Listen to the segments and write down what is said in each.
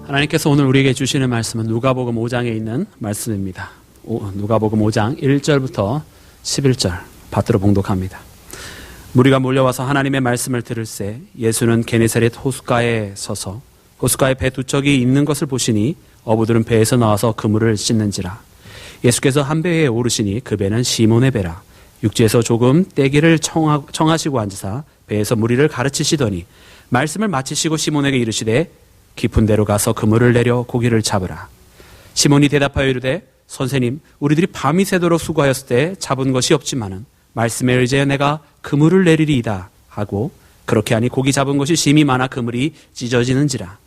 하나님께서 오늘 우리에게 주시는 말씀은 누가복음 5장에 있는 말씀입니다. 누가복음 5장 1절부터 11절 받들어 봉독합니다. 무리가 몰려와서 하나님의 말씀을 들을새 예수는 게네사렛 호숫가에 서서 호숫가에 배 두 척이 있는 것을 보시니 어부들은 배에서 나와서 그물을 씻는지라. 예수께서 한 배에 오르시니 그 배는 시몬의 배라. 육지에서 조금 떼기를 청하시고 앉으사 배에서 무리를 가르치시더니 말씀을 마치시고 시몬에게 이르시되 깊은 데로 가서 그물을 내려 고기를 잡으라. 시몬이 대답하여 이르되 선생님, 우리들이 밤이 새도록 수고하였을 때 잡은 것이 없지만은 말씀에 의지하여 내가 그물을 내리리이다 하고 그렇게 하니 고기 잡은 것이 심히 많아 그물이 찢어지는지라.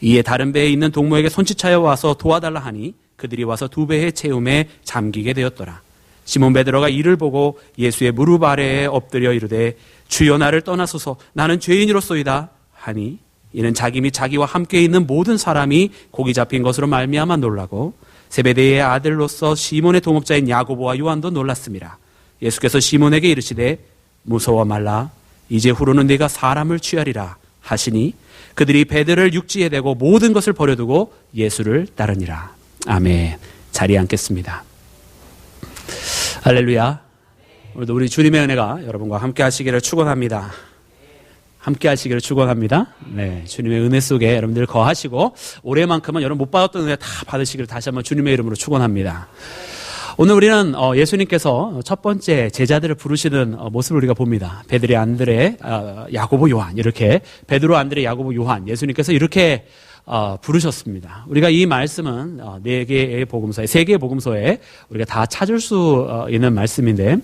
이에 다른 배에 있는 동무에게 손짓하여 와서 도와달라 하니 그들이 와서 두 배의 채움에 잠기게 되었더라. 시몬 베드로가 이를 보고 예수의 무릎 아래에 엎드려 이르되 주여 나를 떠나소서 나는 죄인이로소이다 하니 이는 자기 및 자기와 함께 있는 모든 사람이 고기 잡힌 것으로 말미암아 놀라고 세베대의 아들로서 시몬의 동업자인 야고보와 요한도 놀랐습니다. 예수께서 시몬에게 이르시되 무서워 말라 이제 후로는 네가 사람을 취하리라 하시니 그들이 배들을 육지에 대고 모든 것을 버려두고 예수를 따르니라. 아멘. 자리에 앉겠습니다. 할렐루야. 오늘도 우리 주님의 은혜가 여러분과 함께 하시기를 축원합니다. 함께 하시기를 축원합니다. 네, 주님의 은혜 속에 여러분들 거하시고 올해만큼은 여러분 못 받았던 은혜 다 받으시기를 다시 한번 주님의 이름으로 축원합니다. 오늘 우리는 예수님께서 첫 번째 제자들을 부르시는 모습을 우리가 봅니다. 베드로, 안드레, 야고보, 요한 이렇게 베드로, 안드레, 야고보, 요한 예수님께서 이렇게 부르셨습니다. 우리가 이 말씀은 네 개의 복음서에, 세 개의 복음서에 우리가 다 찾을 수 있는 말씀인데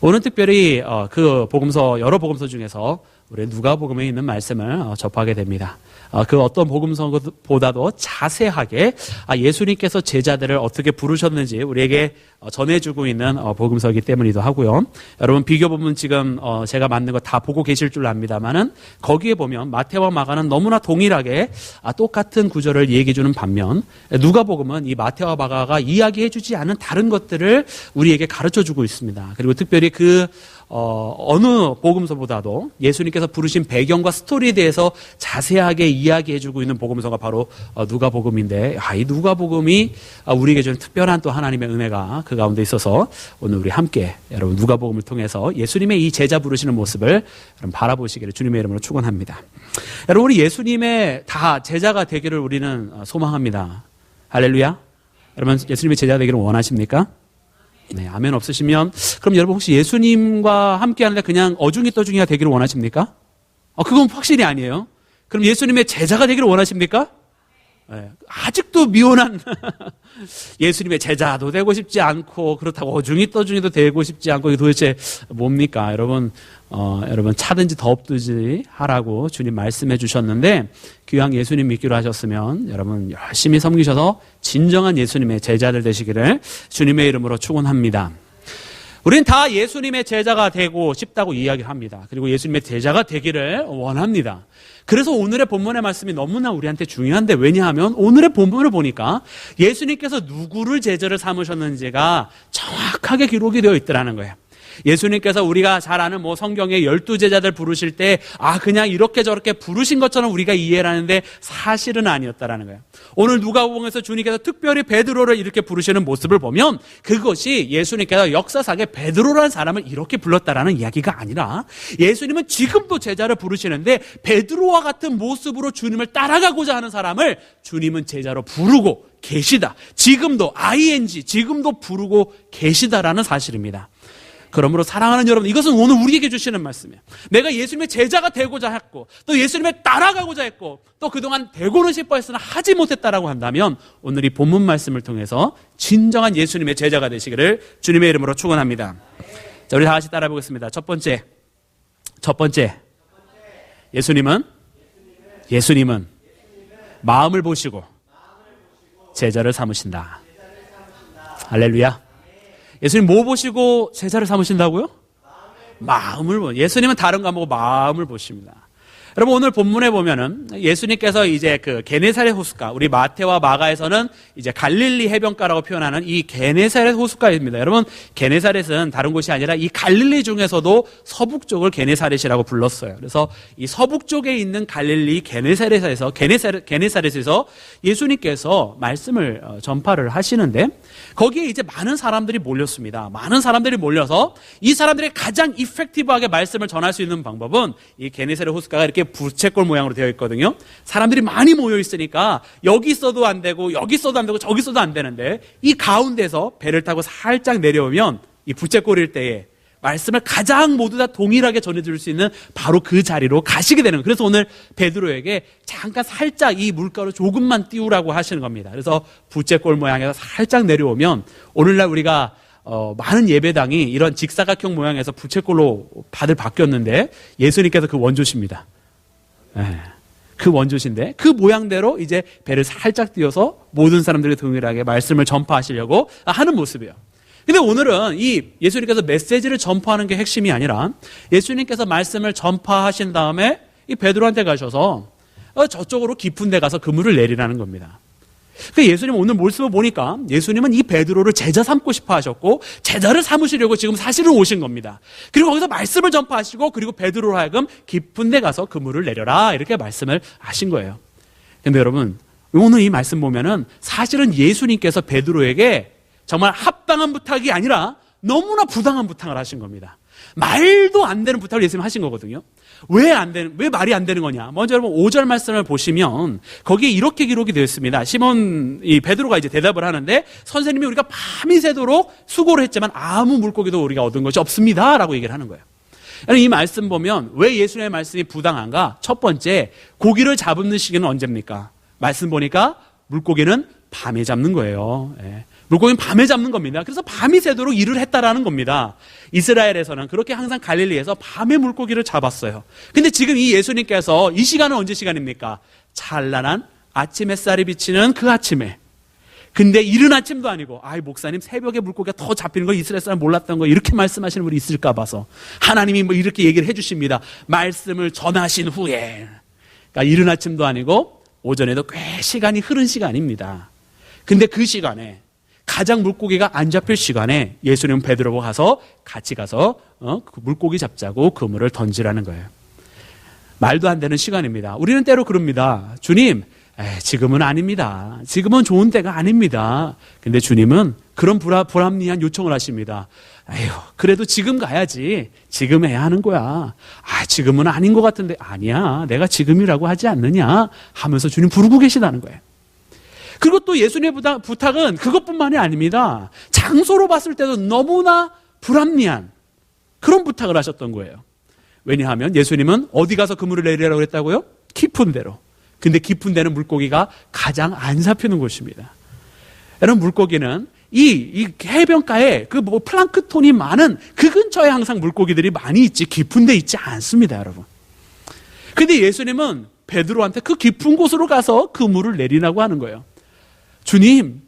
오늘 특별히 그 복음서, 여러 복음서 중에서 우리 누가복음에 있는 말씀을 접하게 됩니다. 그 어떤 복음서보다도 자세하게 예수님께서 제자들을 어떻게 부르셨는지 우리에게 전해주고 있는 복음서이기 때문이기도 하고요. 여러분 비교보면 지금 제가 만든 거 다 보고 계실 줄 압니다만은 거기에 보면 마태와 마가는 너무나 동일하게 똑같은 구절을 얘기해주는 반면 누가복음은 이 마태와 마가가 이야기해주지 않은 다른 것들을 우리에게 가르쳐주고 있습니다. 그리고 특별히 어느 복음서보다도 예수님께서 부르신 배경과 스토리에 대해서 자세하게 이야기해주고 있는 복음서가 바로 누가복음인데 이 누가복음이 우리에게 주는 특별한 또 하나님의 은혜가 그 가운데 있어서 오늘 우리 함께 여러분 누가복음을 통해서 예수님의 이 제자 부르시는 모습을 여러분 바라보시기를 주님의 이름으로 축원합니다. 여러분 우리 예수님의 다 제자가 되기를 우리는 소망합니다. 할렐루야. 여러분 예수님의 제자가 되기를 원하십니까? 네, 아멘 없으시면 그럼 여러분 혹시 예수님과 함께 하는데 그냥 어중이 떠중이가 되기를 원하십니까? 그건 확실히 아니에요. 그럼 예수님의 제자가 되기를 원하십니까? 네, 아직도 미혼한 예수님의 제자도 되고 싶지 않고 그렇다고 어중이 떠중이도 되고 싶지 않고 이게 도대체 뭡니까? 여러분 차든지 덥든지 하라고 주님 말씀해 주셨는데 귀한 예수님 믿기로 하셨으면 여러분 열심히 섬기셔서 진정한 예수님의 제자들 되시기를 주님의 이름으로 축원합니다. 우리는 다 예수님의 제자가 되고 싶다고 이야기를 합니다. 그리고 예수님의 제자가 되기를 원합니다. 그래서 오늘의 본문의 말씀이 너무나 우리한테 중요한데 왜냐하면 오늘의 본문을 보니까 예수님께서 누구를 제자를 삼으셨는지가 정확하게 기록이 되어 있더라는 거예요. 예수님께서 우리가 잘 아는 성경의 12제자들 부르실 때 그냥 이렇게 저렇게 부르신 것처럼 우리가 이해를 하는데 사실은 아니었다라는 거예요. 오늘 누가복음에서 주님께서 특별히 베드로를 이렇게 부르시는 모습을 보면 그것이 예수님께서 역사상에 베드로라는 사람을 이렇게 불렀다라는 이야기가 아니라 예수님은 지금도 제자를 부르시는데 베드로와 같은 모습으로 주님을 따라가고자 하는 사람을 주님은 제자로 부르고 계시다. 지금도 지금도 부르고 계시다라는 사실입니다. 그러므로 사랑하는 여러분 이것은 오늘 우리에게 주시는 말씀이에요. 내가 예수님의 제자가 되고자 했고 또 예수님의 따라가고자 했고 또 그동안 되고는 싶어 했으나 하지 못했다라고 한다면 오늘 이 본문 말씀을 통해서 진정한 예수님의 제자가 되시기를 주님의 이름으로 축원합니다. 자, 우리 다 같이 따라 보겠습니다. 첫 번째 예수님은 마음을 보시고 제자를 삼으신다. 할렐루야. 예수님 뭐 보시고 제자를 삼으신다고요? 예수님은 다른 거 안 보고 마음을 보십니다. 여러분 오늘 본문에 보면은 예수님께서 이제 그 게네사렛 호숫가, 우리 마태와 마가에서는 이제 갈릴리 해변가라고 표현하는 이 게네사렛 호숫가입니다. 여러분 게네사렛은 다른 곳이 아니라 이 갈릴리 중에서도 서북 쪽을 게네사렛이라고 불렀어요. 그래서 이 서북 쪽에 있는 갈릴리 게네사렛에서 예수님께서 말씀을 전파를 하시는데 거기에 이제 많은 사람들이 몰렸습니다. 많은 사람들이 몰려서 이 사람들이 가장 이펙티브하게 말씀을 전할 수 있는 방법은 이 게네사렛 호숫가가 이렇게 부채꼴 모양으로 되어 있거든요. 사람들이 많이 모여 있으니까 여기 있어도 안 되고 여기 있어도 안 되고 저기 있어도 안 되는데 이 가운데서 배를 타고 살짝 내려오면 이 부채꼴일 때에 말씀을 가장 모두 다 동일하게 전해줄 수 있는 바로 그 자리로 가시게 되는 거예요. 그래서 오늘 베드로에게 잠깐 살짝 이 물가로 조금만 띄우라고 하시는 겁니다. 그래서 부채꼴 모양에서 살짝 내려오면 오늘날 우리가 많은 예배당이 이런 직사각형 모양에서 부채꼴로 다들 바뀌었는데 예수님께서 그 원조십니다. 그 원조신데 그 모양대로 이제 배를 살짝 띄워서 모든 사람들에게 동일하게 말씀을 전파하시려고 하는 모습이에요. 근데 오늘은 이 예수님께서 메시지를 전파하는 게 핵심이 아니라 예수님께서 말씀을 전파하신 다음에 이 베드로한테 가셔서 저쪽으로 깊은 데 가서 그물을 내리라는 겁니다. 예수님 오늘 모습을 보니까 예수님은 이 베드로를 제자 삼고 싶어 하셨고 제자를 삼으시려고 지금 사실은 오신 겁니다. 그리고 거기서 말씀을 전파하시고 그리고 베드로로 하여금 깊은 데 가서 그물을 내려라 이렇게 말씀을 하신 거예요. 근데 여러분 오늘 이 말씀 보면은 사실은 예수님께서 베드로에게 정말 합당한 부탁이 아니라 너무나 부당한 부탁을 하신 겁니다. 말도 안 되는 부탁을 예수님 하신 거거든요. 왜 말이 안 되는 거냐? 먼저 여러분 5절 말씀을 보시면 거기에 이렇게 기록이 되어 있습니다. 이 베드로가 이제 대답을 하는데 선생님이 우리가 밤이 새도록 수고를 했지만 아무 물고기도 우리가 얻은 것이 없습니다. 라고 얘기를 하는 거예요. 이 말씀 보면 왜 예수님의 말씀이 부당한가? 첫 번째, 고기를 잡는 시기는 언제입니까? 말씀 보니까 물고기는 밤에 잡는 거예요. 물고기는 밤에 잡는 겁니다. 그래서 밤이 새도록 일을 했다라는 겁니다. 이스라엘에서는 그렇게 항상 갈릴리에서 밤에 물고기를 잡았어요. 근데 지금 이 예수님께서 이 시간은 언제 시간입니까? 찬란한 아침 햇살이 비치는 그 아침에. 근데 이른 아침도 아니고 목사님 새벽에 물고기가 더 잡히는 거 이스라엘 사람 몰랐던 거 이렇게 말씀하시는 분이 있을까 봐서 하나님이 이렇게 얘기를 해주십니다. 말씀을 전하신 후에. 그러니까 이른 아침도 아니고 오전에도 꽤 시간이 흐른 시간입니다. 근데 그 시간에 가장 물고기가 안 잡힐 시간에 예수님은 베드로가 가서 같이 가서 그 물고기 잡자고 그물을 던지라는 거예요. 말도 안 되는 시간입니다. 우리는 때로 그럽니다. 주님, 지금은 아닙니다. 지금은 좋은 때가 아닙니다. 근데 주님은 그런 불합리한 요청을 하십니다. 그래도 지금 가야지. 지금 해야 하는 거야. 지금은 아닌 것 같은데 아니야. 내가 지금이라고 하지 않느냐 하면서 주님 부르고 계시다는 거예요. 그리고 또 예수님의 부탁은 그것뿐만이 아닙니다. 장소로 봤을 때도 너무나 불합리한 그런 부탁을 하셨던 거예요. 왜냐하면 예수님은 어디 가서 그물을 내리라고 했다고요? 깊은 데로. 근데 깊은 데는 물고기가 가장 안 잡히는 곳입니다. 여러분 물고기는 이 해변가에 플랑크톤이 많은 그 근처에 항상 물고기들이 많이 있지 깊은 데 있지 않습니다, 여러분. 근데 예수님은 베드로한테 그 깊은 곳으로 가서 그물을 내리라고 하는 거예요. 주님,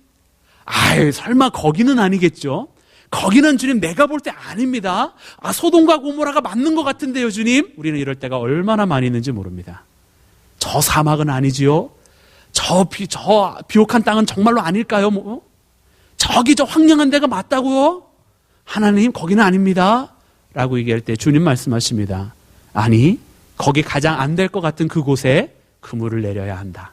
설마 거기는 아니겠죠? 거기는 주님 내가 볼 때 아닙니다. 소돔과 고모라가 맞는 것 같은데요, 주님? 우리는 이럴 때가 얼마나 많이 있는지 모릅니다. 저 사막은 아니지요? 저 비옥한 땅은 정말로 아닐까요? 저기 저 황량한 데가 맞다고요? 하나님, 거기는 아닙니다. 라고 얘기할 때 주님 말씀하십니다. 아니, 거기 가장 안 될 것 같은 그곳에 그물을 내려야 한다.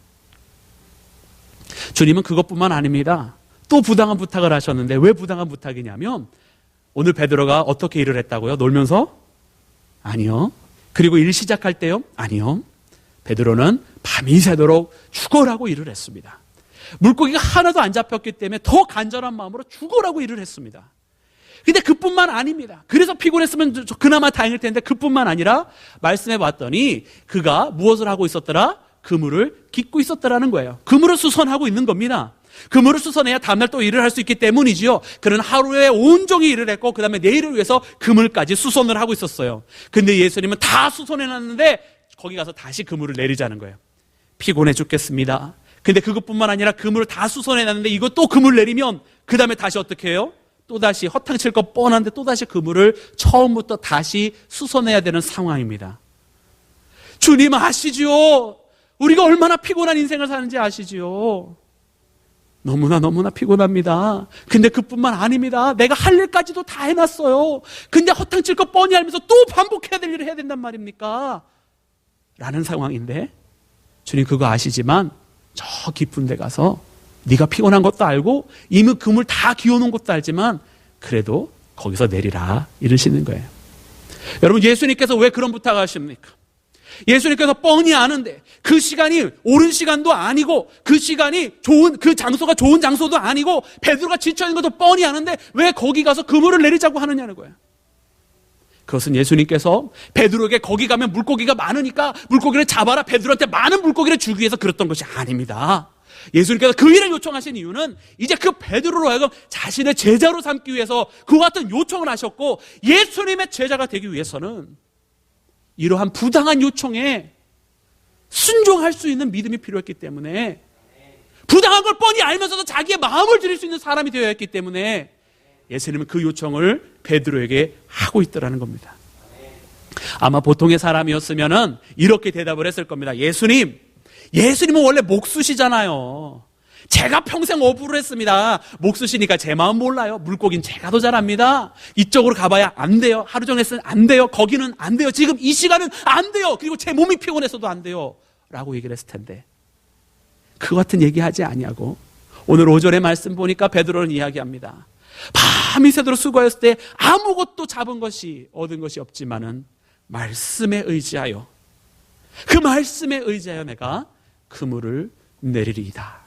주님은 그것뿐만 아닙니다. 또 부당한 부탁을 하셨는데 왜 부당한 부탁이냐면 오늘 베드로가 어떻게 일을 했다고요? 놀면서? 아니요. 그리고 일 시작할 때요? 아니요. 베드로는 밤이 새도록 죽어라고 일을 했습니다. 물고기가 하나도 안 잡혔기 때문에 더 간절한 마음으로 죽어라고 일을 했습니다. 근데 그뿐만 아닙니다. 그래서 피곤했으면 그나마 다행일 텐데 그뿐만 아니라 말씀해 봤더니 그가 무엇을 하고 있었더라? 그물을 깃고 있었더라는 거예요. 그물을 수선하고 있는 겁니다. 그물을 수선해야 다음날 또 일을 할 수 있기 때문이지요. 그는 하루에 온종일 일을 했고 그 다음에 내일을 위해서 그물까지 수선을 하고 있었어요. 근데 예수님은 다 수선해놨는데 거기 가서 다시 그물을 내리자는 거예요. 피곤해 죽겠습니다. 근데 그것뿐만 아니라 그물을 다 수선해놨는데 이거 또 그물 내리면 그 다음에 다시 어떻게 해요? 또다시 허탕칠 거 뻔한데 또다시 그물을 처음부터 다시 수선해야 되는 상황입니다. 주님 아시지요? 우리가 얼마나 피곤한 인생을 사는지 아시지요? 너무나 피곤합니다. 근데 그뿐만 아닙니다. 내가 할 일까지도 다 해놨어요. 근데 허탕칠 거 뻔히 알면서 또 반복해야 될 일을 해야 된단 말입니까? 라는 상황인데 주님 그거 아시지만 저 깊은 데 가서 네가 피곤한 것도 알고 이미 그물 다 기워놓은 것도 알지만 그래도 거기서 내리라 이러시는 거예요. 여러분 예수님께서 왜 그런 부탁을 하십니까? 예수님께서 뻔히 아는데 그 시간이 옳은 시간도 아니고 그 시간이 그 장소가 좋은 장소도 아니고 베드로가 지쳐있는 것도 뻔히 아는데 왜 거기 가서 그물을 내리자고 하느냐는 거예요. 그것은 예수님께서 베드로에게 거기 가면 물고기가 많으니까 물고기를 잡아라 베드로한테 많은 물고기를 주기 위해서 그랬던 것이 아닙니다. 예수님께서 그 일을 요청하신 이유는 이제 그 베드로로 하여금 자신의 제자로 삼기 위해서 그와 같은 요청을 하셨고 예수님의 제자가 되기 위해서는 이러한 부당한 요청에 순종할 수 있는 믿음이 필요했기 때문에 부당한 걸 뻔히 알면서도 자기의 마음을 드릴 수 있는 사람이 되어야 했기 때문에 예수님은 그 요청을 베드로에게 하고 있더라는 겁니다. 아마 보통의 사람이었으면 이렇게 대답을 했을 겁니다. 예수님은 원래 목수시잖아요. 제가 평생 어부를 했습니다. 목수시니까 제 마음 몰라요. 물고기는 제가 더 잘 압니다. 이쪽으로 가봐야 안 돼요. 하루 종일 했으면 안 돼요. 거기는 안 돼요. 지금 이 시간은 안 돼요. 그리고 제 몸이 피곤해서도 안 돼요. 라고 얘기를 했을 텐데 그 같은 얘기하지 아니하고 오늘 5절의 말씀 보니까 베드로는 이야기합니다. 밤이 새도록 수고했을 때 아무것도 얻은 것이 없지만은 말씀에 의지하여 그 말씀에 의지하여 내가 그물을 내리리이다.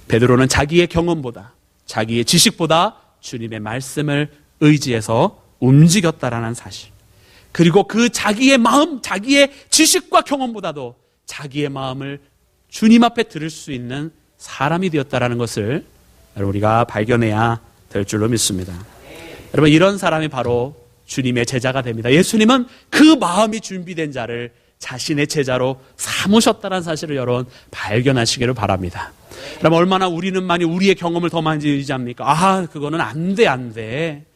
베드로는 자기의 경험보다 자기의 지식보다 주님의 말씀을 의지해서 움직였다라는 사실, 그리고 그 자기의 마음, 자기의 지식과 경험보다도 자기의 마음을 주님 앞에 들을 수 있는 사람이 되었다라는 것을 우리가 발견해야 될 줄로 믿습니다. 여러분 이런 사람이 바로 주님의 제자가 됩니다. 예수님은 그 마음이 준비된 자를 자신의 제자로 삼으셨다는 사실을 여러분 발견하시기를 바랍니다. 그럼 얼마나 우리는 많이 우리의 경험을 더 많이 의지합니까? 그거는 안 돼.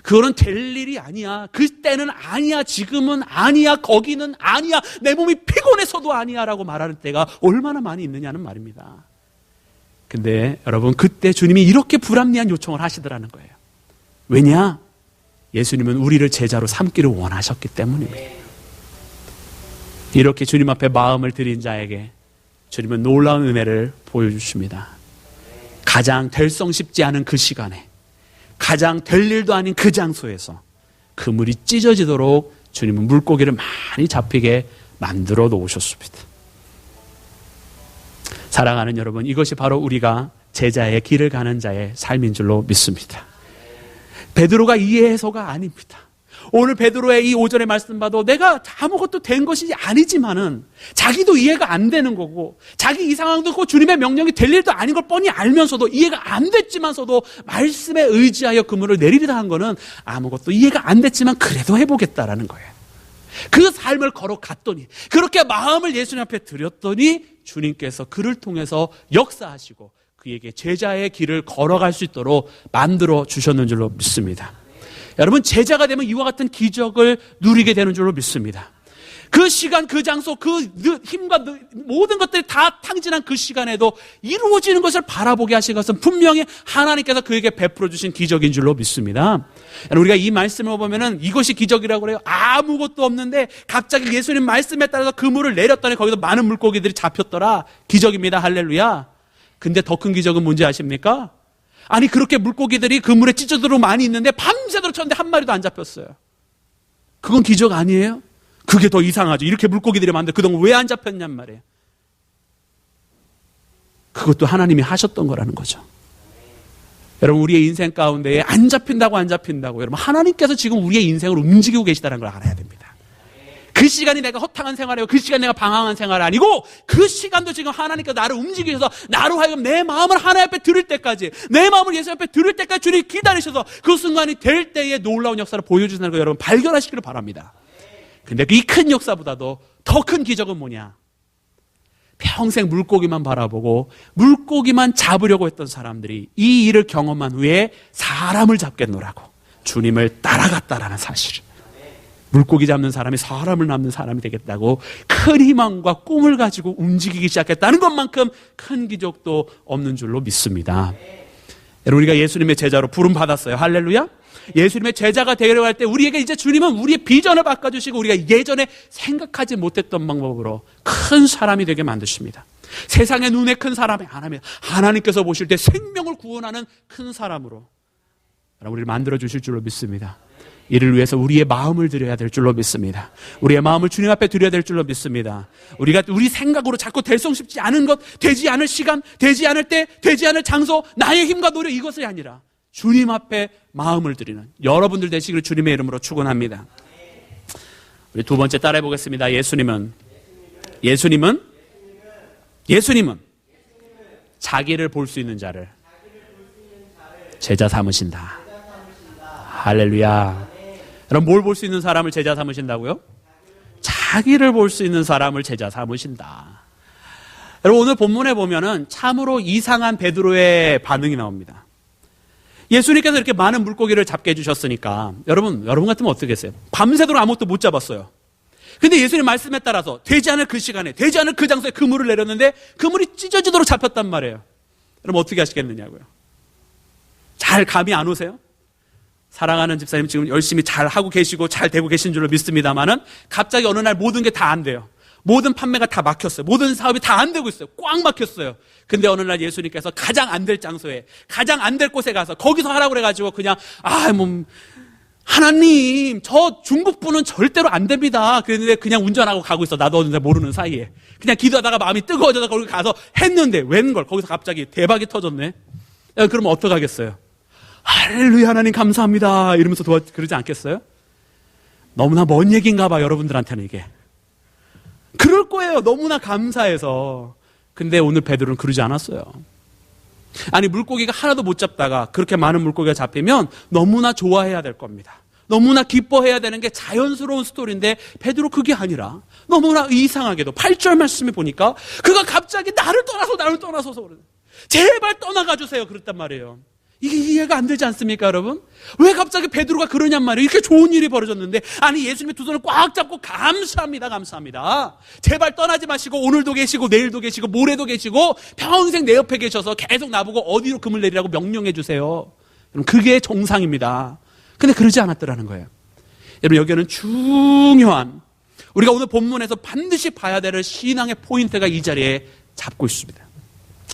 그거는 될 일이 아니야. 그때는 아니야. 지금은 아니야. 거기는 아니야. 내 몸이 피곤해서도 아니야. 라고 말하는 때가 얼마나 많이 있느냐는 말입니다. 근데 여러분 그때 주님이 이렇게 불합리한 요청을 하시더라는 거예요. 왜냐? 예수님은 우리를 제자로 삼기를 원하셨기 때문입니다. 이렇게 주님 앞에 마음을 드린 자에게 주님은 놀라운 은혜를 보여주십니다. 가장 될성 쉽지 않은 그 시간에 가장 될 일도 아닌 그 장소에서 그물이 찢어지도록 주님은 물고기를 많이 잡히게 만들어 놓으셨습니다. 사랑하는 여러분, 이것이 바로 우리가 제자의 길을 가는 자의 삶인 줄로 믿습니다. 베드로가 이해해서가 아닙니다. 오늘 베드로의 이 5절의 말씀 봐도 내가 아무것도 된 것이 아니지만은 자기도 이해가 안 되는 거고 자기 이 상황도 그 주님의 명령이 될 일도 아닌 걸 뻔히 알면서도 이해가 안 됐지만서도 말씀에 의지하여 그물을 내리리라 한 거는 아무것도 이해가 안 됐지만 그래도 해보겠다라는 거예요. 그 삶을 걸어갔더니 그렇게 마음을 예수님 앞에 드렸더니 주님께서 그를 통해서 역사하시고 그에게 제자의 길을 걸어갈 수 있도록 만들어 주셨는 줄로 믿습니다. 여러분 제자가 되면 이와 같은 기적을 누리게 되는 줄로 믿습니다. 그 시간, 그 장소, 그 힘과 모든 것들이 다 탕진한 그 시간에도 이루어지는 것을 바라보게 하신 것은 분명히 하나님께서 그에게 베풀어 주신 기적인 줄로 믿습니다. 우리가 이 말씀을 보면은 이것이 기적이라고 그래요. 아무것도 없는데 갑자기 예수님 말씀에 따라서 그물을 내렸더니 거기서 많은 물고기들이 잡혔더라. 기적입니다. 할렐루야. 근데 더 큰 기적은 뭔지 아십니까? 아니 그렇게 물고기들이 그물에 찢어들어 많이 있는데 밤새도록 쳤는데 한 마리도 안 잡혔어요. 그건 기적 아니에요? 그게 더 이상하죠. 이렇게 물고기들이 많은데 그동안 왜 안 잡혔냔 말이에요. 그것도 하나님이 하셨던 거라는 거죠. 여러분 우리의 인생 가운데 안 잡힌다고 여러분 하나님께서 지금 우리의 인생을 움직이고 계시다는 걸 알아야 됩니다. 그 시간이 내가 허탕한 생활이고 그 시간이 내가 방황한 생활이 아니고 그 시간도 지금 하나님께서 나를 움직이셔서 나로 하여금 내 마음을 하나님 앞에 드릴 때까지 내 마음을 예수 앞에 드릴 때까지 주님이 기다리셔서 그 순간이 될 때에 놀라운 역사를 보여주시는 걸 여러분 발견하시기를 바랍니다. 근데 이 큰 역사보다도 더 큰 기적은 뭐냐? 평생 물고기만 바라보고 물고기만 잡으려고 했던 사람들이 이 일을 경험한 후에 사람을 잡겠노라고 주님을 따라갔다라는 사실. 물고기 잡는 사람이 사람을 잡는 사람이 되겠다고 큰 희망과 꿈을 가지고 움직이기 시작했다는 것만큼 큰 기적도 없는 줄로 믿습니다. 여러분, 우리가 예수님의 제자로 부름 받았어요. 할렐루야. 예수님의 제자가 되려고 할 때 우리에게 이제 주님은 우리의 비전을 바꿔주시고 우리가 예전에 생각하지 못했던 방법으로 큰 사람이 되게 만드십니다. 세상의 눈에 큰 사람이 하나님께서 보실 때 생명을 구원하는 큰 사람으로 우리를 만들어 주실 줄로 믿습니다. 이를 위해서 우리의 마음을 드려야 될 줄로 믿습니다. 우리의 마음을 주님 앞에 드려야 될 줄로 믿습니다. 우리가 우리 생각으로 자꾸 될 수 싶지 않은 것, 되지 않을 시간, 되지 않을 때, 되지 않을 장소, 나의 힘과 노력, 이것이 아니라 주님 앞에 마음을 드리는 여러분들 되시기를 주님의 이름으로 축원합니다. 우리 두 번째 따라해 보겠습니다. 예수님은 자기를 볼 수 있는 자를 제자 삼으신다. 할렐루야. 여러분, 뭘 볼 수 있는 사람을 제자 삼으신다고요? 자기를 볼 수 있는 사람을 제자 삼으신다. 여러분, 오늘 본문에 보면은 참으로 이상한 베드로의 반응이 나옵니다. 예수님께서 이렇게 많은 물고기를 잡게 해주셨으니까 여러분 같으면 어떻겠어요? 밤새도록 아무것도 못 잡았어요. 근데 예수님 말씀에 따라서 되지 않을 그 시간에, 되지 않을 그 장소에 그물을 내렸는데 그물이 찢어지도록 잡혔단 말이에요. 여러분, 어떻게 하시겠느냐고요? 잘 감이 안 오세요? 사랑하는 집사님 지금 열심히 잘 하고 계시고 잘 되고 계신 줄로 믿습니다만은 갑자기 어느 날 모든 게 다 안 돼요. 모든 판매가 다 막혔어요. 모든 사업이 다 안 되고 있어요. 꽉 막혔어요. 근데 어느 날 예수님께서 가장 안 될 장소에, 가장 안 될 곳에 가서 거기서 하라고 그래가지고 그냥 하나님, 저 중국분은 절대로 안 됩니다. 그랬는데 그냥 운전하고 가고 있어. 나도 어딘지 모르는 사이에. 그냥 기도하다가 마음이 뜨거워져서 거기 가서 했는데 웬걸 거기서 갑자기 대박이 터졌네. 그러면 어떡하겠어요? 할렐루야, 하나님 감사합니다 이러면서 그러지 않겠어요? 너무나 먼 얘기인가 봐, 여러분들한테는 이게. 그럴 거예요. 너무나 감사해서. 근데 오늘 베드로는 그러지 않았어요. 아니, 물고기가 하나도 못 잡다가 그렇게 많은 물고기가 잡히면 너무나 좋아해야 될 겁니다. 너무나 기뻐해야 되는 게 자연스러운 스토리인데 베드로 그게 아니라 너무나 이상하게도 8절 말씀에 보니까 그가 갑자기 나를 떠나서 그러네. 제발 떠나가 주세요 그랬단 말이에요. 이게 이해가 안 되지 않습니까, 여러분? 왜 갑자기 베드로가 그러냔 말이에요. 이렇게 좋은 일이 벌어졌는데, 아니, 예수님의 두 손을 꽉 잡고 감사합니다. 제발 떠나지 마시고 오늘도 계시고 내일도 계시고 모레도 계시고 평생 내 옆에 계셔서 계속 나보고 어디로 금을 내리라고 명령해 주세요. 여러분, 그게 정상입니다. 근데 그러지 않았더라는 거예요. 여러분, 여기에는 중요한, 우리가 오늘 본문에서 반드시 봐야 될 신앙의 포인트가 이 자리에 잡고 있습니다.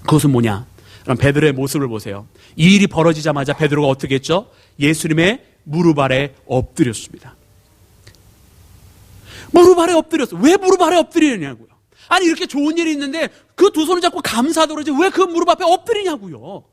그것은 뭐냐? 그럼 베드로의 모습을 보세요. 이 일이 벌어지자마자 베드로가 어떻게 했죠? 예수님의 무릎 아래 엎드렸습니다. 무릎 아래 엎드렸어요. 왜 무릎 아래 엎드리냐고요? 아니, 이렇게 좋은 일이 있는데 그 두 손을 잡고 감사하도록 그러지 왜 그 무릎 앞에 엎드리냐고요?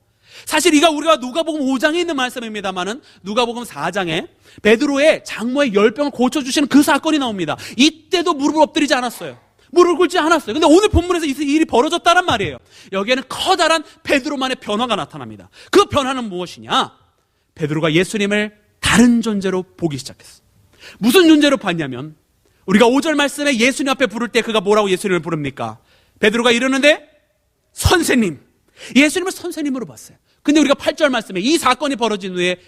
사실 이가 우리가 누가복음 5장에 있는 말씀입니다만은 누가복음 4장에 베드로의 장모의 열병을 고쳐주시는 그 사건이 나옵니다. 이때도 무릎을 엎드리지 않았어요. 무릎을 꿇지 않았어요. 근데 오늘 본문에서 이 일이 벌어졌다는 말이에요. 여기에는 커다란 베드로만의 변화가 나타납니다. 그 변화는 무엇이냐? 베드로가 예수님을 다른 존재로 보기 시작했어요. 무슨 존재로 봤냐면 우리가 5절 말씀에 예수님 앞에 부를 때 그가 뭐라고 예수님을 부릅니까? 베드로가 이러는데 선생님, 예수님을 선생님으로 봤어요. 근데 우리가 8절 말씀에 이 사건이 벌어진 후에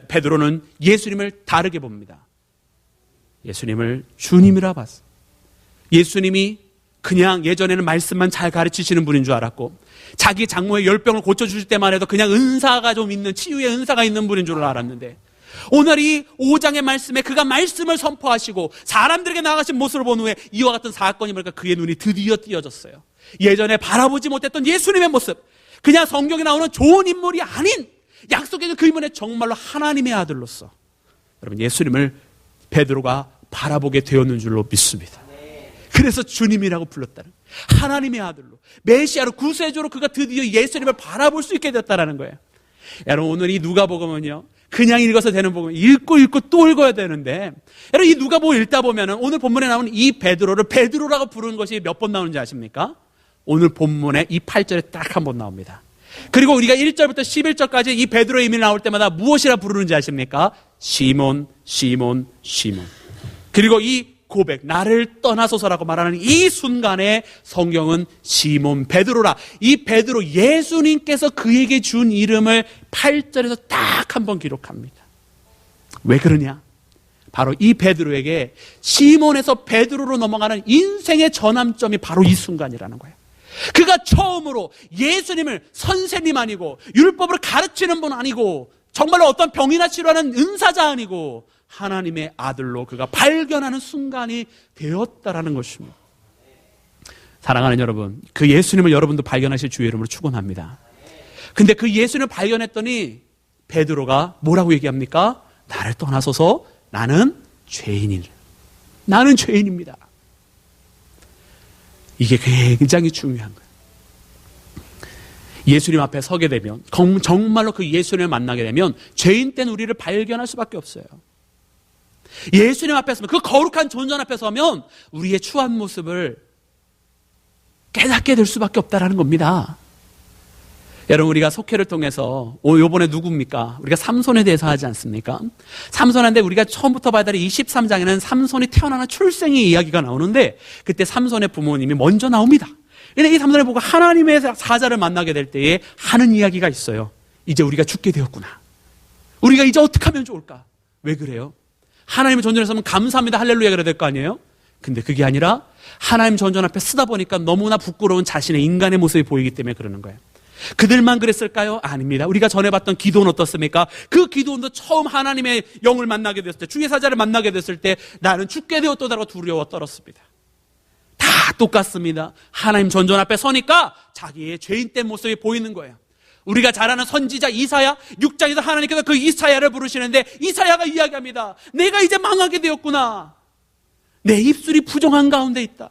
베드로는 예수님을 다르게 봅니다. 예수님을 주님이라 봤어요. 예수님이 그냥 예전에는 말씀만 잘 가르치시는 분인 줄 알았고 자기 장모의 열병을 고쳐주실 때만 해도 그냥 은사가 좀 있는, 치유의 은사가 있는 분인 줄 알았는데 오늘 이 5장의 말씀에 그가 말씀을 선포하시고 사람들에게 나아가신 모습을 본 후에 이와 같은 사건이 보니까 그의 눈이 드디어 띄어졌어요. 예전에 바라보지 못했던 예수님의 모습, 그냥 성경에 나오는 좋은 인물이 아닌 약속의 그 이분의 정말로 하나님의 아들로서 여러분 예수님을 베드로가 바라보게 되었는 줄로 믿습니다. 그래서 주님이라고 불렀다는 거예요. 하나님의 아들로, 메시아로, 구세주로 그가 드디어 예수님을 바라볼 수 있게 됐다는 거예요. 여러분, 오늘 이 누가복음은요 그냥 읽어서 되는 복음, 읽고 또 읽어야 되는데 여러분, 이 누가복음 읽다 보면은 오늘 본문에 나오는 이 베드로를 베드로라고 부르는 것이 몇 번 나오는지 아십니까? 오늘 본문에 이 8절에 딱 한 번 나옵니다. 그리고 우리가 1절부터 11절까지 이 베드로의 이름이 나올 때마다 무엇이라 부르는지 아십니까? 시몬, 시몬, 시몬. 그리고 이 고백, 나를 떠나소서라고 말하는 이 순간에 성경은 시몬 베드로라, 이 베드로, 예수님께서 그에게 준 이름을 8절에서 딱 한 번 기록합니다. 왜 그러냐? 바로 이 베드로에게 시몬에서 베드로로 넘어가는 인생의 전환점이 바로 이 순간이라는 거예요. 그가 처음으로 예수님을 선생님 아니고 율법으로 가르치는 분 아니고 정말로 어떤 병이나 치료하는 은사자 아니고 하나님의 아들로 그가 발견하는 순간이 되었다라는 것입니다. 사랑하는 여러분, 그 예수님을 여러분도 발견하실 주의 이름으로 축원합니다. 근데 그 예수님을 발견했더니 베드로가 뭐라고 얘기합니까? 나를 떠나소서 나는 죄인이다. 나는 죄인입니다. 이게 굉장히 중요한 거예요. 예수님 앞에 서게 되면, 정말로 그 예수님을 만나게 되면 죄인 된 우리를 발견할 수밖에 없어요. 예수님 앞에 서면, 그 거룩한 존전 앞에 서면 우리의 추한 모습을 깨닫게 될 수밖에 없다라는 겁니다. 여러분, 우리가 속회를 통해서 요번에 누굽니까? 우리가 삼손에 대해서 하지 않습니까? 삼손한테 우리가 처음부터 봐야 될 23장에는 삼손이 태어나는 출생의 이야기가 나오는데 그때 삼손의 부모님이 먼저 나옵니다. 근데 이 삼손을 보고 하나님의 사자를 만나게 될 때에 하는 이야기가 있어요. 이제 우리가 죽게 되었구나. 우리가 이제 어떻게 하면 좋을까? 왜 그래요? 하나님의 전전에서는 감사합니다 할렐루야 그래야 될 거 아니에요? 근데 그게 아니라 하나님 전전 앞에 쓰다 보니까 너무나 부끄러운 자신의 인간의 모습이 보이기 때문에 그러는 거예요. 그들만 그랬을까요? 아닙니다. 우리가 전에 봤던 기도는 어떻습니까? 그 기도원도 처음 하나님의 영을 만나게 됐을 때, 주의 사자를 만나게 됐을 때 나는 죽게 되었도다라고 두려워 떨었습니다. 다 똑같습니다. 하나님 전전 앞에 서니까 자기의 죄인된 모습이 보이는 거예요. 우리가 잘 아는 선지자 이사야, 6장에서 하나님께서 그 이사야를 부르시는데 이사야가 이야기합니다. 내가 이제 망하게 되었구나. 내 입술이 부정한 가운데 있다.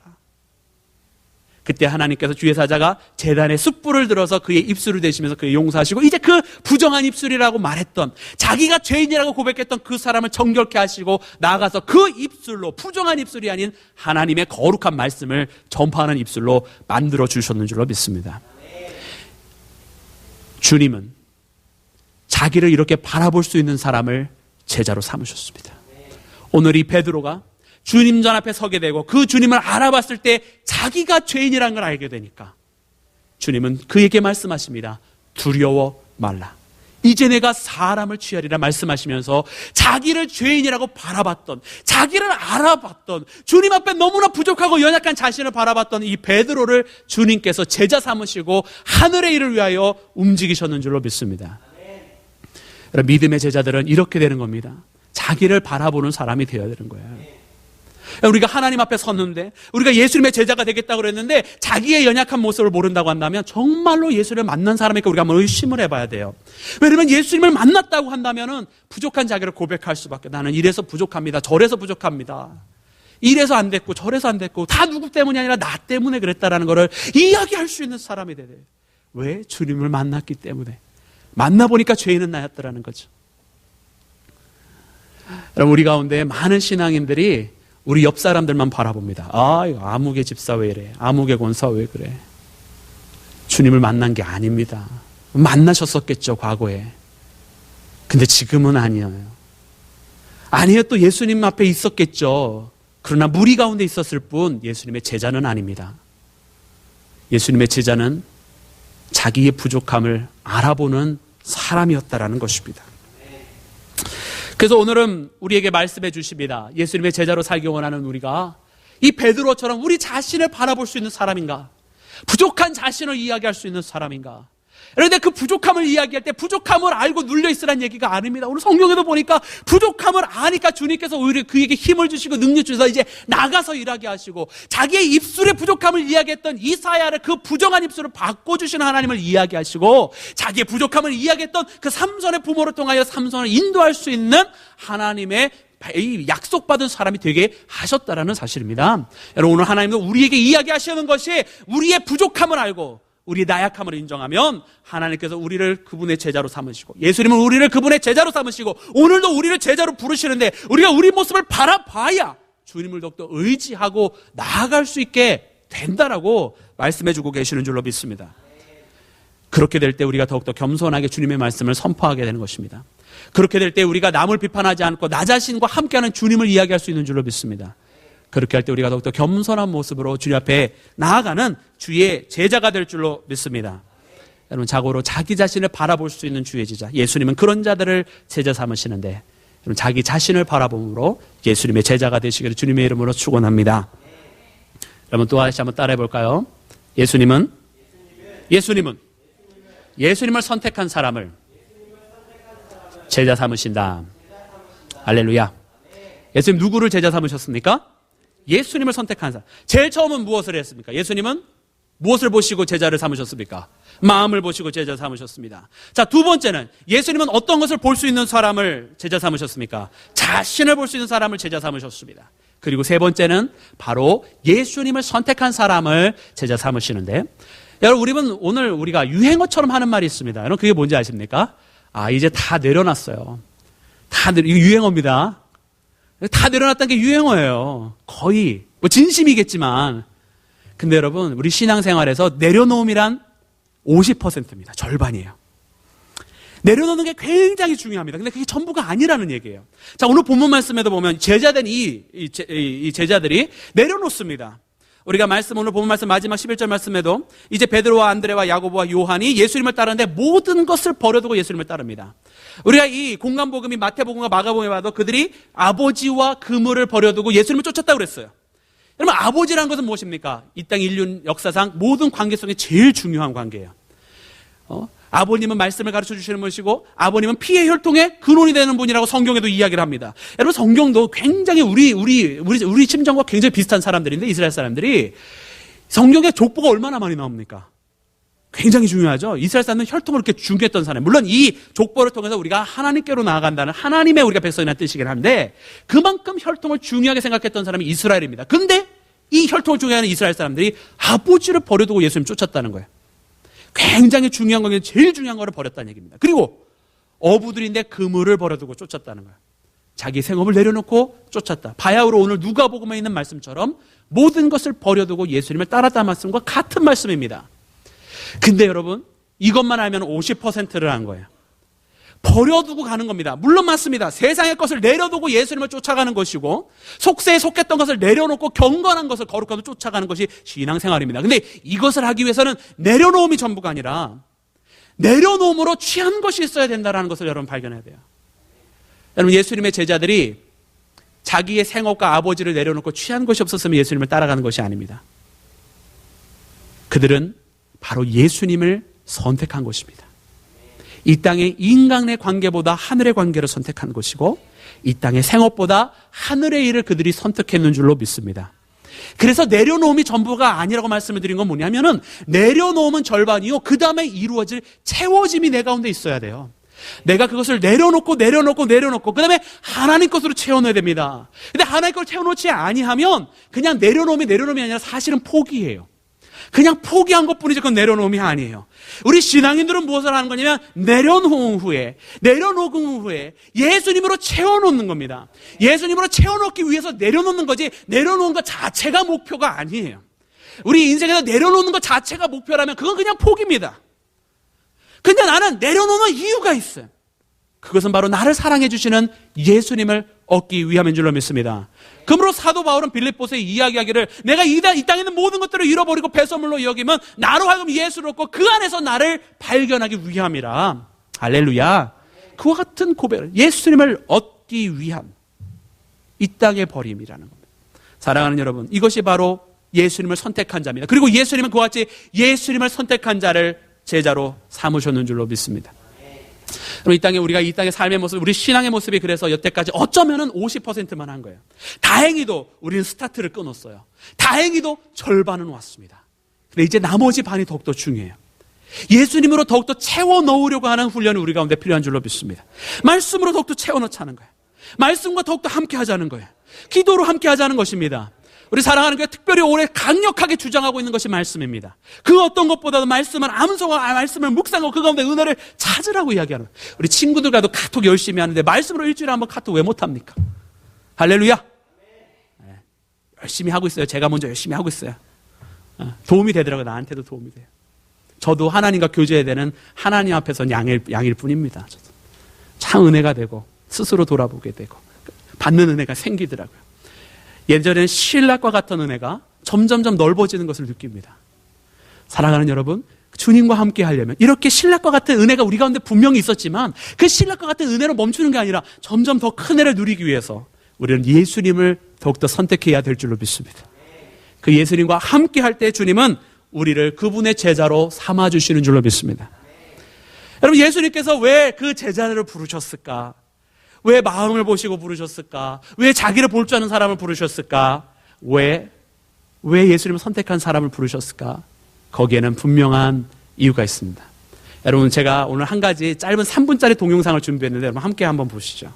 그때 하나님께서 주의 사자가 제단에 숯불을 들어서 그의 입술을 대시면서 그의 용서하시고 이제 그 부정한 입술이라고 말했던, 자기가 죄인이라고 고백했던 그 사람을 정결케 하시고 나아가서 그 입술로, 부정한 입술이 아닌 하나님의 거룩한 말씀을 전파하는 입술로 만들어 주셨는 줄로 믿습니다. 주님은 자기를 이렇게 바라볼 수 있는 사람을 제자로 삼으셨습니다. 오늘 이 베드로가 주님 전 앞에 서게 되고 그 주님을 알아봤을 때 자기가 죄인이라는 걸 알게 되니까 주님은 그에게 말씀하십니다. 두려워 말라. 이제 내가 사람을 취하리라 말씀하시면서 자기를 죄인이라고 바라봤던, 자기를 알아봤던, 주님 앞에 너무나 부족하고 연약한 자신을 바라봤던 이 베드로를 주님께서 제자 삼으시고 하늘의 일을 위하여 움직이셨는 줄로 믿습니다. 믿음의 제자들은 이렇게 되는 겁니다. 자기를 바라보는 사람이 되어야 되는 거예요. 우리가 하나님 앞에 섰는데, 우리가 예수님의 제자가 되겠다고 그랬는데 자기의 연약한 모습을 모른다고 한다면 정말로 예수를 만난 사람이니까 우리가 한번 의심을 해봐야 돼요. 왜냐하면 예수님을 만났다고 한다면 부족한 자기를 고백할 수밖에. 나는 이래서 부족합니다. 저래서 부족합니다. 이래서 안 됐고 저래서 안 됐고 다 누구 때문이 아니라 나 때문에 그랬다라는 것을 이야기할 수 있는 사람이 돼야 돼요. 왜? 주님을 만났기 때문에. 만나보니까 죄인은 나였더라는 거죠. 여러분, 우리 가운데 많은 신앙인들이 우리 옆 사람들만 바라봅니다. 아, 이거 아무개 집사 왜 이래? 아무개 권사 왜 그래? 주님을 만난 게 아닙니다. 만나셨었겠죠, 과거에. 근데 지금은 아니에요. 아니에요, 또 예수님 앞에 있었겠죠. 그러나 무리 가운데 있었을 뿐 예수님의 제자는 아닙니다. 예수님의 제자는 자기의 부족함을 알아보는 사람이었다라는 것입니다. 그래서 오늘은 우리에게 말씀해 주십니다. 예수님의 제자로 살기 원하는 우리가 이 베드로처럼 우리 자신을 바라볼 수 있는 사람인가? 부족한 자신을 이야기할 수 있는 사람인가? 그런데 그 부족함을 이야기할 때 부족함을 알고 눌려있으란 얘기가 아닙니다. 오늘 성경에도 보니까 부족함을 아니까 주님께서 오히려 그에게 힘을 주시고 능력 주셔서 이제 나가서 일하게 하시고, 자기의 입술의 부족함을 이야기했던 이사야를 그 부정한 입술을 바꿔주시는 하나님을 이야기하시고, 자기의 부족함을 이야기했던 그 삼손의 부모를 통하여 삼손을 인도할 수 있는 하나님의 약속받은 사람이 되게 하셨다라는 사실입니다. 여러분, 오늘 하나님은 우리에게 이야기하시는 것이 우리의 부족함을 알고 우리의 나약함을 인정하면 하나님께서 우리를 그분의 제자로 삼으시고, 예수님은 우리를 그분의 제자로 삼으시고 오늘도 우리를 제자로 부르시는데 우리가 우리 모습을 바라봐야 주님을 더욱더 의지하고 나아갈 수 있게 된다라고 말씀해주고 계시는 줄로 믿습니다. 그렇게 될 때 우리가 더욱더 겸손하게 주님의 말씀을 선포하게 되는 것입니다. 그렇게 될 때 우리가 남을 비판하지 않고 나 자신과 함께하는 주님을 이야기할 수 있는 줄로 믿습니다. 그렇게 할 때 우리가 더욱더 겸손한 모습으로 주님 앞에 나아가는 주의 제자가 될 줄로 믿습니다. 여러분, 자고로 자기 자신을 바라볼 수 있는 주의 제자, 예수님은 그런 자들을 제자 삼으시는데 자기 자신을 바라봄으로 예수님의 제자가 되시기를 주님의 이름으로 축원합니다. 여러분 또 다시 한번 따라해 볼까요? 예수님을 선택한 사람을 제자 삼으신다. 할렐루야. 예수님 누구를 제자 삼으셨습니까? 예수님을 선택한 사람. 제일 처음은 무엇을 했습니까? 예수님은 무엇을 보시고 제자를 삼으셨습니까? 마음을 보시고 제자 삼으셨습니다. 자, 두 번째는 예수님은 어떤 것을 볼 수 있는 사람을 제자 삼으셨습니까? 자신을 볼 수 있는 사람을 제자 삼으셨습니다. 그리고 세 번째는 바로 예수님을 선택한 사람을 제자 삼으시는데, 여러분 오늘 우리가 유행어처럼 하는 말이 있습니다. 여러분 그게 뭔지 아십니까? 이제 다 내려놨어요. 이거 유행어입니다. 다 내려놨다는 게 유행어예요. 거의 뭐 진심이겠지만, 근데 여러분 우리 신앙생활에서 내려놓음이란 50%입니다. 절반이에요. 내려놓는 게 굉장히 중요합니다. 근데 그게 전부가 아니라는 얘기예요. 자, 오늘 본문 말씀에도 보면 제자된 이 제자들이 내려놓습니다. 우리가 오늘 본문 말씀 마지막 11절 말씀에도 이제 베드로와 안드레와 야고보와 요한이 예수님을 따르는데 모든 것을 버려두고 예수님을 따릅니다. 우리가 이 공간복음이 마태복음과 마가복음에 봐도 그들이 아버지와 그물을 버려두고 예수님을 쫓았다고 그랬어요. 여러분 아버지라는 것은 무엇입니까? 이 땅 인류 역사상 모든 관계 속에 제일 중요한 관계예요. 아버님은 말씀을 가르쳐 주시는 분이시고 아버님은 피의 혈통의 근원이 되는 분이라고 성경에도 이야기를 합니다. 여러분 성경도 굉장히 우리 심정과 굉장히 비슷한 사람들인데, 이스라엘 사람들이 성경에 족보가 얼마나 많이 나옵니까? 굉장히 중요하죠. 이스라엘 사람은 혈통을 이렇게 중요했던 사람. 물론 이 족보를 통해서 우리가 하나님께로 나아간다는 하나님의 우리가 백성이라는 뜻이긴 한데, 그만큼 혈통을 중요하게 생각했던 사람이 이스라엘입니다. 근데 이 혈통을 중요하는 이스라엘 사람들이 아버지를 버려두고 예수님 쫓았다는 거예요. 굉장히 중요한 건 제일 중요한 거를 버렸다는 얘기입니다. 그리고 어부들인데 그물을 버려두고 쫓았다는 거예요. 자기 생업을 내려놓고 쫓았다. 바야흐로 오늘 누가복음에 있는 말씀처럼 모든 것을 버려두고 예수님을 따랐다는 말씀과 같은 말씀입니다. 근데 여러분 이것만 알면 50%를 한 거예요. 버려두고 가는 겁니다. 물론 맞습니다. 세상의 것을 내려두고 예수님을 쫓아가는 것이고, 속세에 속했던 것을 내려놓고 경건한 것을 거룩하게 쫓아가는 것이 신앙생활입니다. 근데 이것을 하기 위해서는 내려놓음이 전부가 아니라 내려놓음으로 취한 것이 있어야 된다는 것을 여러분 발견해야 돼요. 여러분 예수님의 제자들이 자기의 생업과 아버지를 내려놓고 취한 것이 없었으면 예수님을 따라가는 것이 아닙니다. 그들은 바로 예수님을 선택한 것입니다. 이 땅의 인간의 관계보다 하늘의 관계를 선택한 것이고, 이 땅의 생업보다 하늘의 일을 그들이 선택했는 줄로 믿습니다. 그래서 내려놓음이 전부가 아니라고 말씀을 드린 건 뭐냐면은, 내려놓음은 절반이요, 그 다음에 이루어질 채워짐이 내 가운데 있어야 돼요. 내가 그것을 내려놓고 그 다음에 하나님 것으로 채워넣어야 됩니다. 근데 하나님 것을 채워놓지 아니하면 그냥 내려놓음이 아니라 사실은 포기예요. 그냥 포기한 것뿐이지 그건 내려놓음이 아니에요. 우리 신앙인들은 무엇을 하는 거냐면 내려놓은 후에 예수님으로 채워놓는 겁니다. 예수님으로 채워놓기 위해서 내려놓는 거지, 내려놓은 것 자체가 목표가 아니에요. 우리 인생에서 내려놓는 것 자체가 목표라면 그건 그냥 포기입니다. 근데 나는 내려놓는 이유가 있어요. 그것은 바로 나를 사랑해 주시는 예수님을 얻기 위함인 줄로 믿습니다. 그러므로 사도 바울은 빌립보서에 이야기하기를, 내가 이 땅에 있는 모든 것들을 잃어버리고 배설물로 여기면 나로 하여금 예수를 얻고 그 안에서 나를 발견하기 위함이라. 할렐루야. 그와 같은 고백, 예수님을 얻기 위함, 이 땅의 버림이라는 겁니다. 사랑하는 여러분, 이것이 바로 예수님을 선택한 자입니다. 그리고 예수님은 그와 같이 예수님을 선택한 자를 제자로 삼으셨는 줄로 믿습니다. 우리가 이 땅의 삶의 모습, 우리 신앙의 모습이 그래서 여태까지 어쩌면은 50%만 한 거예요. 다행히도 우리는 스타트를 끊었어요. 다행히도 절반은 왔습니다. 근데 이제 나머지 반이 더욱더 중요해요. 예수님으로 더욱더 채워 넣으려고 하는 훈련이 우리 가운데 필요한 줄로 믿습니다. 말씀으로 더욱더 채워 넣자는 거예요. 말씀과 더욱더 함께 하자는 거예요. 기도로 함께 하자는 것입니다. 우리 사랑하는 교회 특별히 오래 강력하게 주장하고 있는 것이 말씀입니다. 그 어떤 것보다도 말씀을 암송하고 말씀을 묵상하고 그 가운데 은혜를 찾으라고 이야기하는 거예요. 우리 친구들과도 카톡 열심히 하는데 말씀으로 일주일에 한번 카톡 왜 못합니까? 할렐루야. 네. 열심히 하고 있어요. 제가 먼저 열심히 하고 있어요. 도움이 되더라고요. 나한테도 도움이 돼요. 저도 하나님과 교제해야 되는 하나님 앞에서 양일 뿐입니다. 저도. 참 은혜가 되고 스스로 돌아보게 되고 받는 은혜가 생기더라고요. 예전에는 신락과 같은 은혜가 점점점 넓어지는 것을 느낍니다. 사랑하는 여러분, 주님과 함께 하려면 이렇게 신락과 같은 은혜가 우리 가운데 분명히 있었지만 그 신락과 같은 은혜로 멈추는 게 아니라 점점 더 큰 은혜를 누리기 위해서 우리는 예수님을 더욱더 선택해야 될 줄로 믿습니다. 그 예수님과 함께 할 때 주님은 우리를 그분의 제자로 삼아주시는 줄로 믿습니다. 여러분, 예수님께서 왜 그 제자들을 부르셨을까? 왜 마음을 보시고 부르셨을까? 왜 자기를 볼 줄 아는 사람을 부르셨을까? 왜 예수님을 선택한 사람을 부르셨을까? 거기에는 분명한 이유가 있습니다. 여러분, 제가 오늘 한 가지 짧은 3분짜리 동영상을 준비했는데 여러분 함께 한번 보시죠.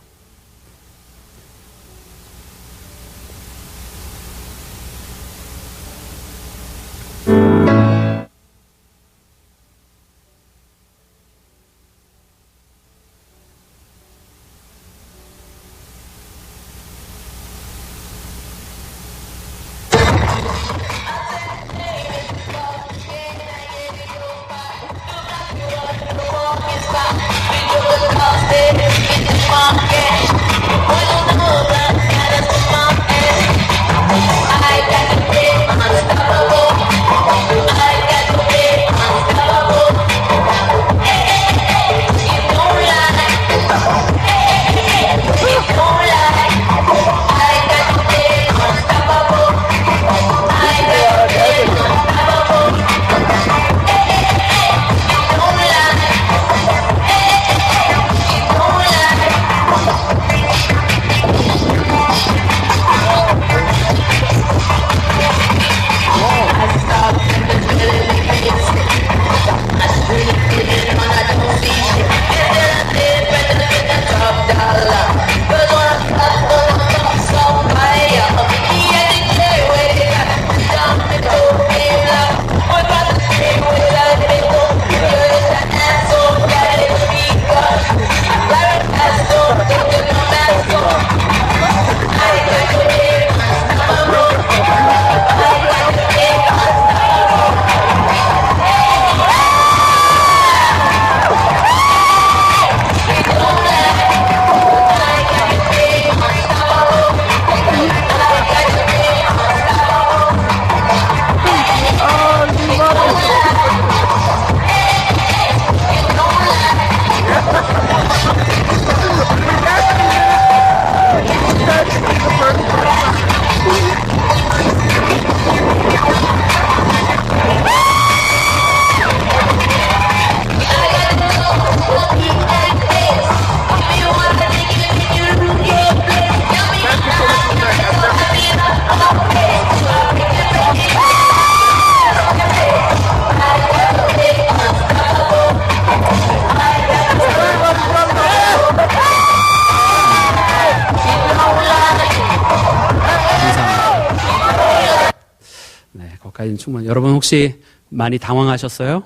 충분히. 여러분 혹시 많이 당황하셨어요?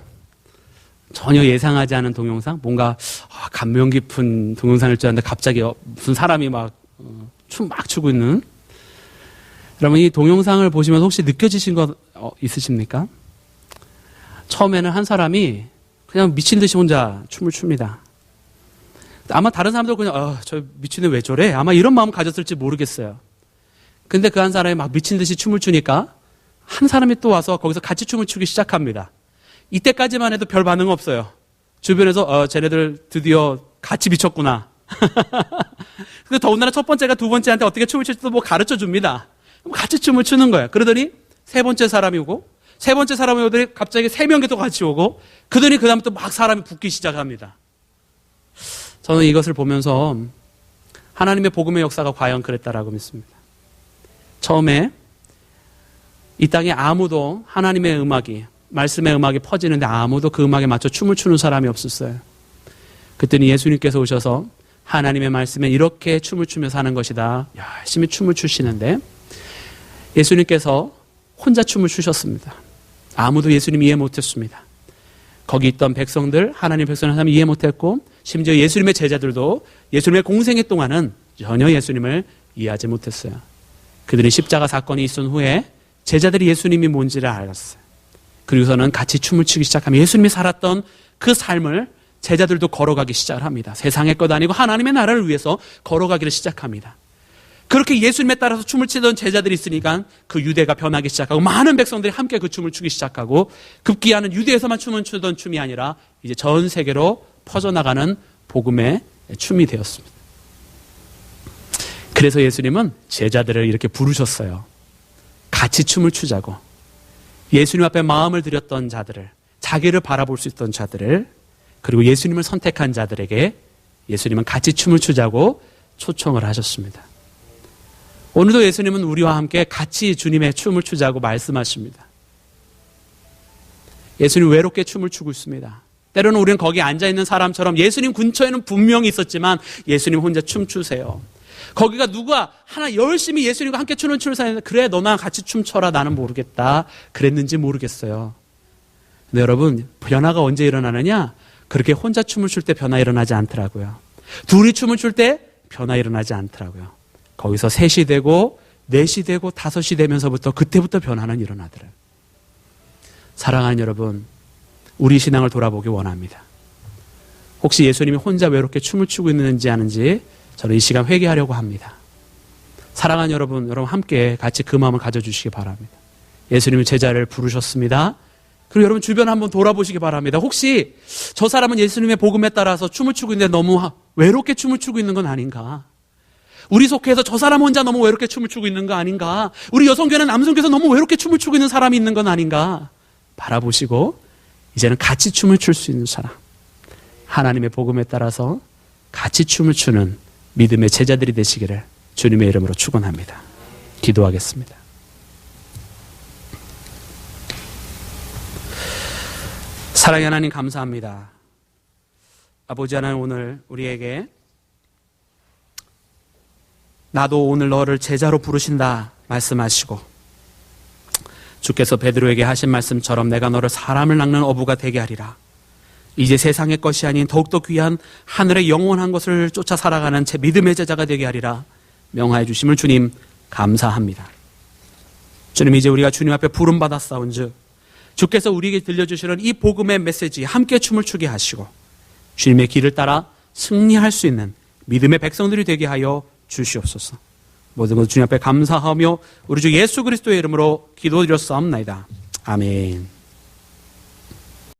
전혀 예상하지 않은 동영상? 뭔가 감명 깊은 동영상일 줄 알았는데 갑자기 무슨 사람이 춤 막 추고 있는? 여러분 이 동영상을 보시면 혹시 느껴지신 거 있으십니까? 처음에는 한 사람이 그냥 미친 듯이 혼자 춤을 춥니다. 아마 다른 사람들 그냥 저 미친 애 왜 저래? 아마 이런 마음 가졌을지 모르겠어요. 근데 그 한 사람이 막 미친 듯이 춤을 추니까 한 사람이 또 와서 거기서 같이 춤을 추기 시작합니다. 이때까지만 해도 별 반응 없어요. 주변에서 쟤네들 드디어 같이 미쳤구나. 근데 더군다나 첫 번째가 두 번째한테 어떻게 춤을 출지도 가르쳐 줍니다. 같이 춤을 추는 거예요. 그러더니 세 번째 사람이 오고 세 번째 사람이 오더니 갑자기 세 명이 또 같이 오고 그러더니 그 다음에 또 막 사람이 붙기 시작합니다. 저는 이것을 보면서 하나님의 복음의 역사가 과연 그랬다라고 믿습니다. 처음에 이 땅에 아무도 하나님의 음악이 말씀의 음악이 퍼지는데 아무도 그 음악에 맞춰 춤을 추는 사람이 없었어요. 그랬더니 예수님께서 오셔서 하나님의 말씀에 이렇게 춤을 추며 사는 것이다. 열심히 춤을 추시는데 예수님께서 혼자 춤을 추셨습니다. 아무도 예수님 이해 못했습니다. 거기 있던 백성들, 하나님 백성을 사람이 이해 못했고 심지어 예수님의 제자들도 예수님의 공생애 동안은 전혀 예수님을 이해하지 못했어요. 그들이 십자가 사건이 있은 후에 제자들이 예수님이 뭔지를 알았어요. 그리고서는 같이 춤을 추기 시작하면 예수님이 살았던 그 삶을 제자들도 걸어가기 시작을 합니다. 세상의 것 아니고 하나님의 나라를 위해서 걸어가기를 시작합니다. 그렇게 예수님에 따라서 춤을 추던 제자들이 있으니까 그 유대가 변하기 시작하고 많은 백성들이 함께 그 춤을 추기 시작하고 급기야는 유대에서만 춤을 추던 춤이 아니라 이제 전 세계로 퍼져나가는 복음의 춤이 되었습니다. 그래서 예수님은 제자들을 이렇게 부르셨어요. 같이 춤을 추자고. 예수님 앞에 마음을 들였던 자들을, 자기를 바라볼 수 있던 자들을, 그리고 예수님을 선택한 자들에게 예수님은 같이 춤을 추자고 초청을 하셨습니다. 오늘도 예수님은 우리와 함께 같이 주님의 춤을 추자고 말씀하십니다. 예수님 외롭게 춤을 추고 있습니다. 때로는 우리는 거기 앉아있는 사람처럼 예수님 근처에는 분명히 있었지만 예수님 혼자 춤추세요. 거기가 누가 하나 열심히 예수님과 함께 추는 춤을 사는데 그래 너나 같이 춤춰라 나는 모르겠다 그랬는지 모르겠어요. 근데 여러분 변화가 언제 일어나느냐? 그렇게 혼자 춤을 출 때 변화 일어나지 않더라고요. 둘이 춤을 출 때 변화 일어나지 않더라고요. 거기서 셋이 되고 넷이 되고 다섯이 되면서부터 그때부터 변화는 일어나더라고요. 사랑하는 여러분, 우리 신앙을 돌아보기 원합니다. 혹시 예수님이 혼자 외롭게 춤을 추고 있는지 아는지 저는 이 시간 회개하려고 합니다. 사랑하는 여러분 함께 같이 그 마음을 가져주시기 바랍니다. 예수님이 제자를 부르셨습니다. 그리고 여러분 주변 한번 돌아보시기 바랍니다. 혹시 저 사람은 예수님의 복음에 따라서 춤을 추고 있는데 너무 외롭게 춤을 추고 있는 건 아닌가? 우리 속해서 저 사람 혼자 너무 외롭게 춤을 추고 있는 거 아닌가? 우리 여성교회는 남성교회에서 너무 외롭게 춤을 추고 있는 사람이 있는 건 아닌가? 바라보시고 이제는 같이 춤을 출 수 있는 사람, 하나님의 복음에 따라서 같이 춤을 추는 믿음의 제자들이 되시기를 주님의 이름으로 축원합니다. 기도하겠습니다. 사랑의 하나님 감사합니다. 아버지 하나님 오늘 우리에게 나도 오늘 너를 제자로 부르신다 말씀하시고 주께서 베드로에게 하신 말씀처럼 내가 너를 사람을 낚는 어부가 되게 하리라. 이제 세상의 것이 아닌 더욱더 귀한 하늘의 영원한 것을 쫓아 살아가는 제 믿음의 제자가 되게 하리라 명하여 주심을 주님 감사합니다. 주님 이제 우리가 주님 앞에 부름받았사온즉 주께서 우리에게 들려주시는 이 복음의 메시지 함께 춤을 추게 하시고 주님의 길을 따라 승리할 수 있는 믿음의 백성들이 되게 하여 주시옵소서. 모든 것 주님 앞에 감사하며 우리 주 예수 그리스도의 이름으로 기도드렸사옵나이다. 아멘.